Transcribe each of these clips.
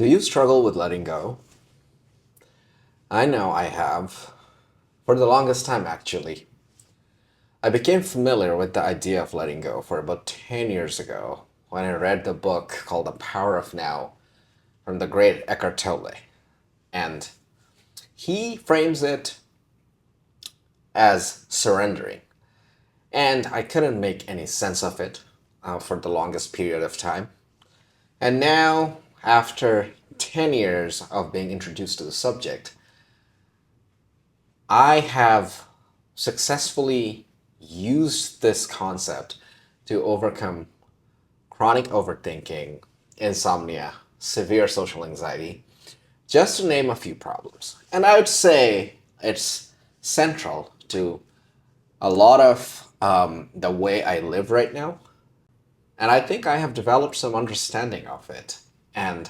Do you struggle with letting go? I know I have. For the longest time, actually. I became familiar with the idea of letting go for about 10 years ago when I read the book called The Power of Now from the great Eckhart Tolle. And he frames it as surrendering. And I couldn't make any sense of it for the longest period of time. And now, after 10 years of being introduced to the subject, I have successfully used this concept to overcome chronic overthinking, insomnia, severe social anxiety, just to name a few problems. And I would say it's central to a lot of the way I live right now. And I think I have developed some understanding of it. And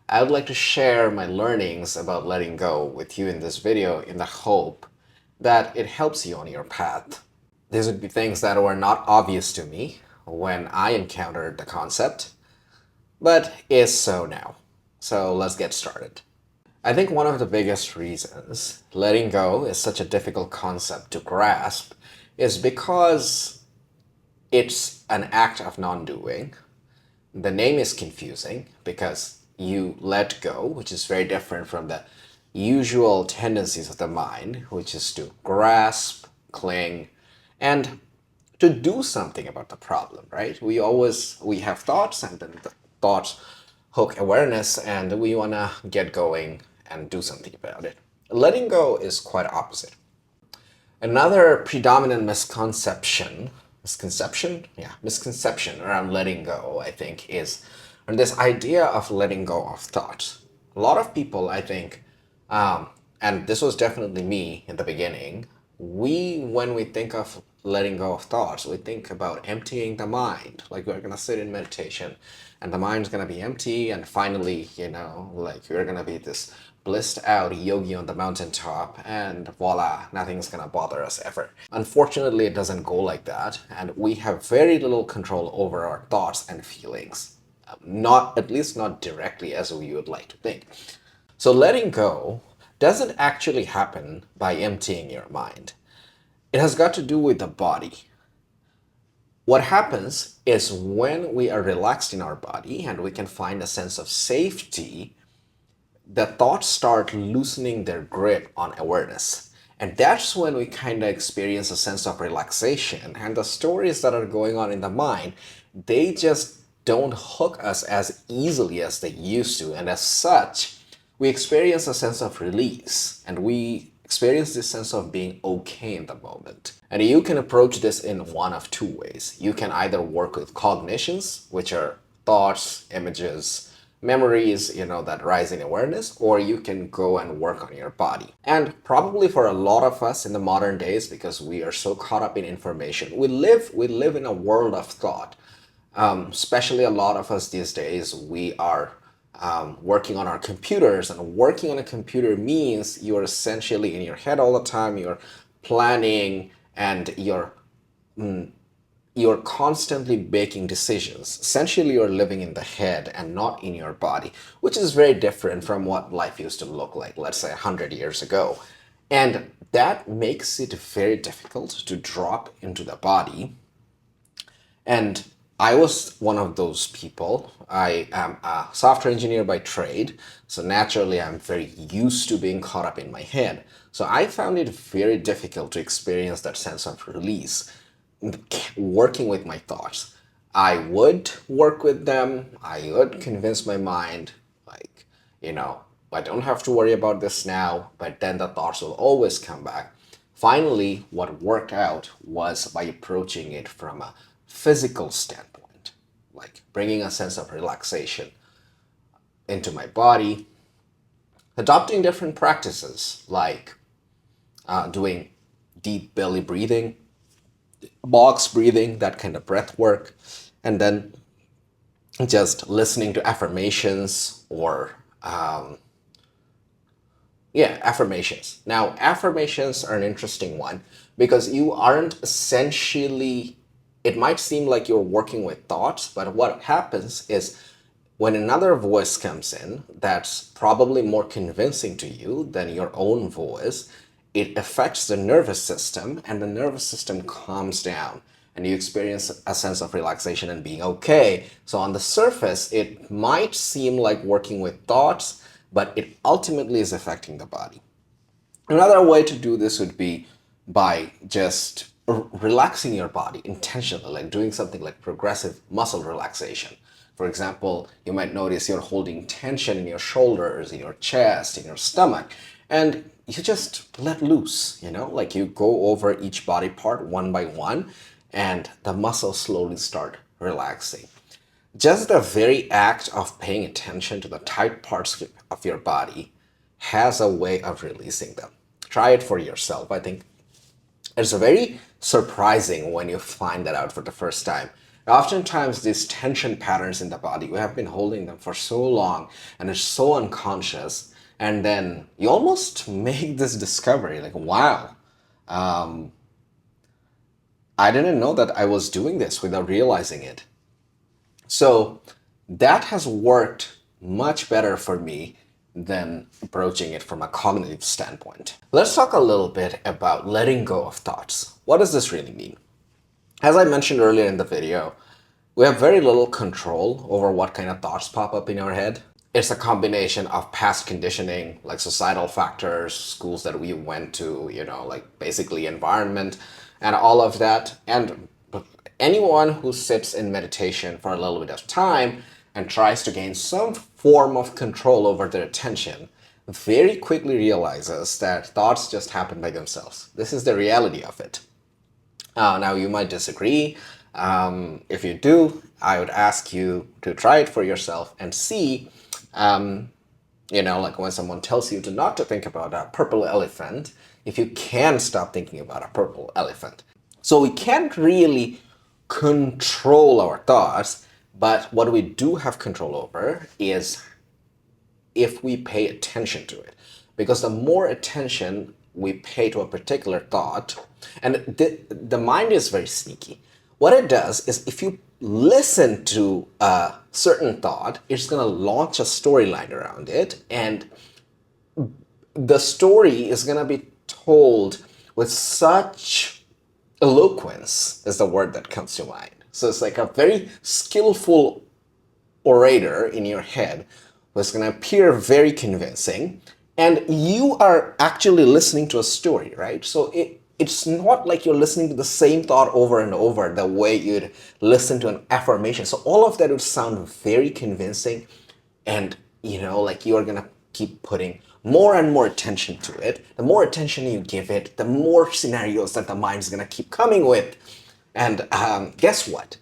I would like to share my learnings about letting go with you in this video in the hope that it helps you on your path. These would be things that were not obvious to me when I encountered the concept, but is so now. So let's get started. I think one of the biggest reasons letting go is such a difficult concept to grasp is because it's an act of non-doing. The name is confusing because you let go, which is very different from the usual tendencies of the mind, which is to grasp, cling, and to do something about the problem, right? We have thoughts, and then the thoughts hook awareness, and we want to get going and do something about it. Letting go is quite opposite. Another predominant misconception around letting go, I think, is this idea of letting go of thoughts. A lot of people, I think, and this was definitely me in the beginning, when we think of letting go of thoughts, we think about emptying the mind. Like we're gonna sit in meditation and the mind's gonna be empty, and finally, like we're gonna be this blissed out yogi on the mountaintop, and voila, nothing's gonna bother us ever. Unfortunately, it doesn't go like that, and we have very little control over our thoughts and feelings. Not, at least not directly as we would like to think. So letting go doesn't actually happen by emptying your mind. It has got to do with the body. What happens is when we are relaxed in our body and we can find a sense of safety, the thoughts start loosening their grip on awareness. And that's when we kind of experience a sense of relaxation. And the stories that are going on in the mind, they just don't hook us as easily as they used to. And as such, we experience a sense of release, and we experience this sense of being okay in the moment. And you can approach this in one of two ways. You can either work with cognitions, which are thoughts, images, memories, that rise in awareness, or you can go and work on your body. And probably for a lot of us in the modern days, because we are so caught up in information, we live in a world of thought. Especially a lot of us these days, we are working on our computers, and working on a computer means you're essentially in your head all the time. You're planning, and you're constantly making decisions. Essentially, you're living in the head and not in your body, which is very different from what life used to look like, let's say 100 years ago. And that makes it very difficult to drop into the body. And I was one of those people. I am a software engineer by trade, so naturally I'm very used to being caught up in my head. So I found it very difficult to experience that sense of release working with my thoughts. I would work with them, I would convince my mind, like, I don't have to worry about this now, but then the thoughts will always come back. Finally, what worked out was by approaching it from a physical standpoint, like bringing a sense of relaxation into my body, adopting different practices like doing deep belly breathing, box breathing, that kind of breath work, and then just listening to affirmations or affirmations. Now, affirmations are an interesting one because you aren't essentially, it might seem like you're working with thoughts, but what happens is when another voice comes in that's probably more convincing to you than your own voice, it affects the nervous system, and the nervous system calms down, and you experience a sense of relaxation and being okay. So, on the surface, it might seem like working with thoughts, but it ultimately is affecting the body. Another way to do this would be by just relaxing your body intentionally, like doing something like progressive muscle relaxation. For example, you might notice you're holding tension in your shoulders, in your chest, in your stomach, and you just let loose, like you go over each body part one by one, and the muscles slowly start relaxing. Just the very act of paying attention to the tight parts of your body has a way of releasing them. Try it for yourself. I think it's very surprising when you find that out for the first time. Oftentimes, these tension patterns in the body, we have been holding them for so long and it's so unconscious. And then you almost make this discovery like, wow, I didn't know that I was doing this without realizing it. So that has worked much better for me than approaching it from a cognitive standpoint. Let's talk a little bit about letting go of thoughts. What does this really mean? As I mentioned earlier in the video, we have very little control over what kind of thoughts pop up in our head. It's a combination of past conditioning, like societal factors, schools that we went to, like basically environment and all of that. And anyone who sits in meditation for a little bit of time and tries to gain some form of control over their attention very quickly realizes that thoughts just happen by themselves. This is the reality of it. Now, you might disagree. If you do, I would ask you to try it for yourself and see, like when someone tells you not to think about a purple elephant, if you can stop thinking about a purple elephant. So we can't really control our thoughts, but what we do have control over is if we pay attention to it. Because the more attention we pay to a particular thought, and the mind is very sneaky. What it does is if you listen to a certain thought, it's going to launch a storyline around it, and the story is going to be told with such eloquence, is the word that comes to mind. So it's like a very skillful orator in your head who's going to appear very convincing, and you are actually listening to a story, right? So it's not like you're listening to the same thought over and over the way you'd listen to an affirmation. So all of that would sound very convincing, and like you're going to keep putting more and more attention to it. The more attention you give it, the more scenarios that the mind's going to keep coming with. And guess what?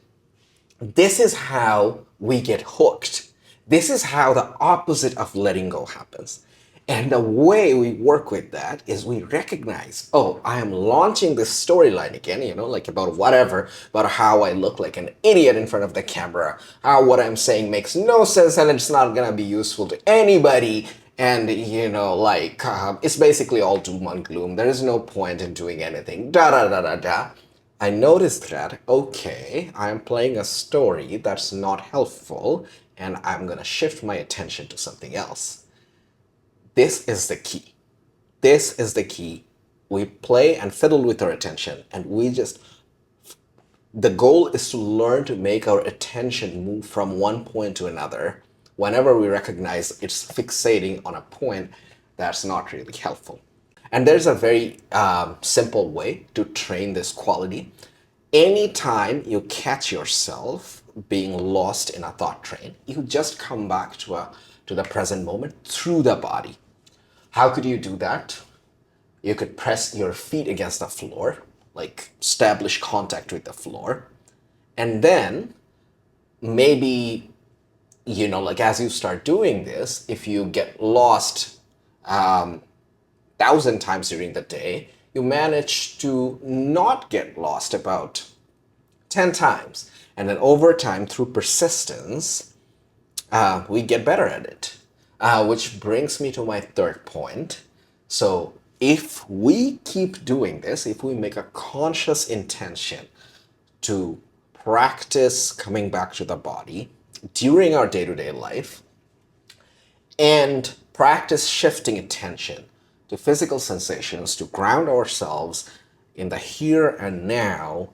This is how we get hooked. This is how the opposite of letting go happens. And the way we work with that is we recognize, oh, I am launching this storyline again, like about whatever, about how I look like an idiot in front of the camera, how what I'm saying makes no sense and it's not going to be useful to anybody. And, it's basically all doom and gloom. There is no point in doing anything. Da da da da da. I noticed that, okay, I'm playing a story that's not helpful, and I'm going to shift my attention to something else. This is the key. This is the key. We play and fiddle with our attention, and the goal is to learn to make our attention move from one point to another whenever we recognize it's fixating on a point that's not really helpful. And there's a very simple way to train this quality. Anytime you catch yourself being lost in a thought train, you just come back to the present moment through the body. How could you do that? You could press your feet against the floor, like establish contact with the floor. And then maybe, like as you start doing this, if you get lost 1,000 times during the day, you manage to not get lost about 10 times. And then over time, through persistence, we get better at it. Which brings me to my third point. So if we keep doing this, if we make a conscious intention to practice coming back to the body, during our day-to-day life and practice shifting attention to physical sensations to ground ourselves in the here and now,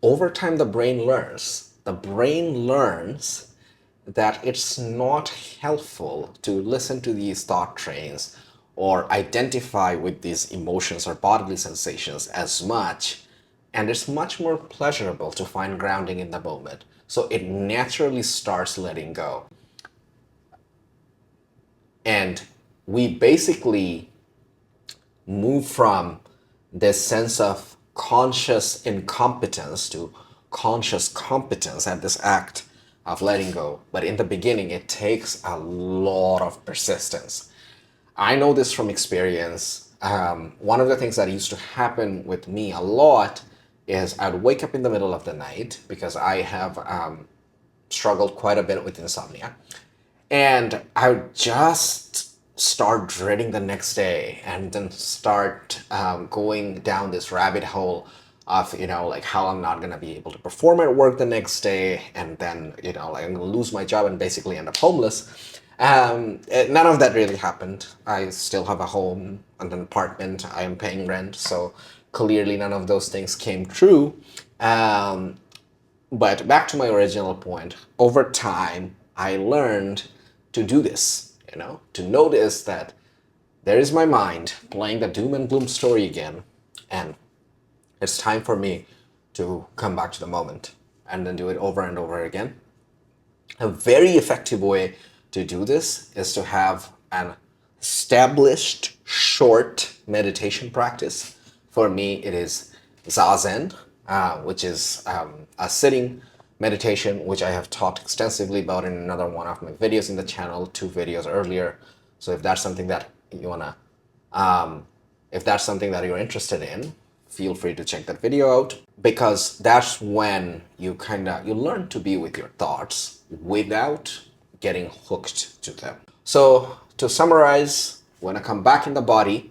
over time the brain learns. The brain learns that it's not helpful to listen to these thought trains or identify with these emotions or bodily sensations as much. And it's much more pleasurable to find grounding in the moment. So it naturally starts letting go. And we basically move from this sense of conscious incompetence to conscious competence at this act of letting go. But in the beginning, it takes a lot of persistence. I know this from experience. One of the things that used to happen with me a lot is I'd wake up in the middle of the night because I have struggled quite a bit with insomnia. And I would just start dreading the next day and then start going down this rabbit hole of, like how I'm not going to be able to perform at work the next day. And then, like I'm going to lose my job and basically end up homeless. None of that really happened. I still have a home and an apartment. I am paying rent. So clearly none of those things came true. But back to my original point, over time, I learned to do this, to notice that there is my mind playing the doom and gloom story again, and it's time for me to come back to the moment and then do it over and over again. A very effective way to do this is to have an established short meditation practice. For me, it is Zazen, which is a sitting meditation, which I have talked extensively about in another one of my videos in the channel, 2 videos earlier. So if that's something that you wanna, if that's something that you're interested in, feel free to check that video out, because that's when you learn to be with your thoughts without getting hooked to them. So to summarize, when I come back in the body,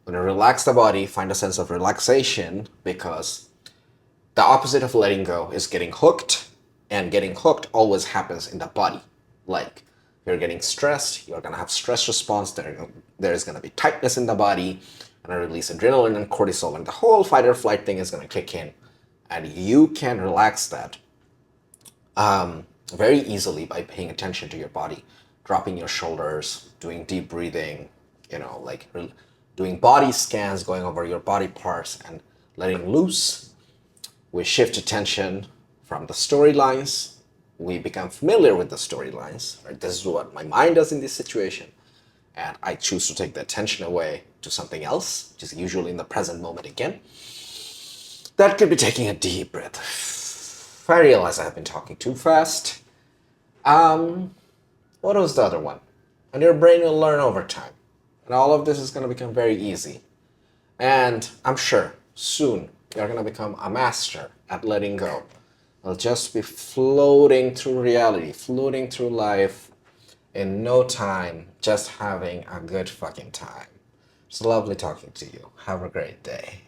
when I relax the body, find a sense of relaxation, because the opposite of letting go is getting hooked, and getting hooked always happens in the body. Like, if you're getting stressed, you're gonna have stress response, there's gonna be tightness in the body, and I release adrenaline and cortisol, and the whole fight or flight thing is gonna kick in. And you can relax that very easily by paying attention to your body, dropping your shoulders, doing deep breathing, doing body scans, going over your body parts and letting loose. We shift attention from the storylines. We become familiar with the storylines. Right? This is what my mind does in this situation. And I choose to take the attention away to something else, which is usually in the present moment again. That could be taking a deep breath. I realize I have been talking too fast. What was the other one? And your brain will learn over time. And all of this is going to become very easy. And I'm sure soon you're going to become a master at letting go. You'll just be floating through reality, floating through life in no time, just having a good fucking time. It's lovely talking to you. Have a great day.